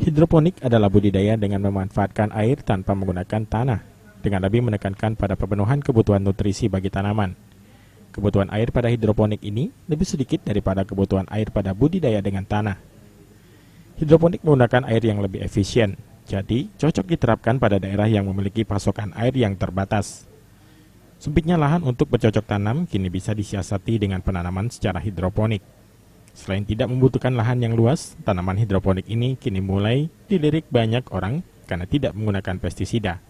Hidroponik adalah budidaya dengan memanfaatkan air tanpa menggunakan tanah, dengan lebih menekankan pada pemenuhan kebutuhan nutrisi bagi tanaman. Kebutuhan air pada hidroponik ini lebih sedikit daripada kebutuhan air pada budidaya dengan tanah. Hidroponik menggunakan air yang lebih efisien, jadi cocok diterapkan pada daerah yang memiliki pasokan air yang terbatas. Sempitnya lahan untuk bercocok tanam kini bisa disiasati dengan penanaman secara hidroponik. Selain tidak membutuhkan lahan yang luas, tanaman hidroponik ini kini mulai dilirik banyak orang karena tidak menggunakan pestisida.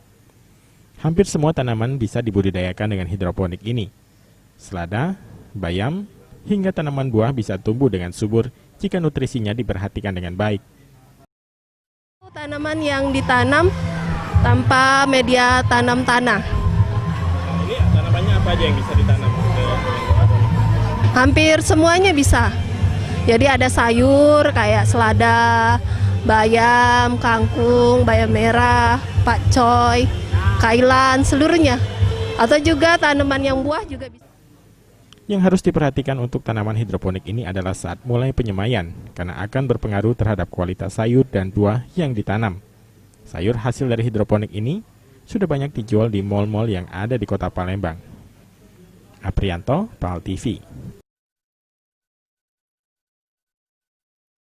Hampir semua tanaman bisa dibudidayakan dengan hidroponik ini. Selada, bayam, hingga tanaman buah bisa tumbuh dengan subur jika nutrisinya diperhatikan dengan baik. Tanaman yang ditanam tanpa media tanam tanah. Ini tanamannya apa aja yang bisa ditanam? Hampir semuanya bisa. Jadi ada sayur kayak selada, bayam, kangkung, bayam merah, pakcoy, kailan, seluruhnya. Atau juga tanaman yang buah juga bisa. Yang harus diperhatikan untuk tanaman hidroponik ini adalah saat mulai penyemaian, karena akan berpengaruh terhadap kualitas sayur dan buah yang ditanam. Sayur hasil dari hidroponik ini sudah banyak dijual di mal-mal yang ada di kota Palembang. Aprianto, PAL TV.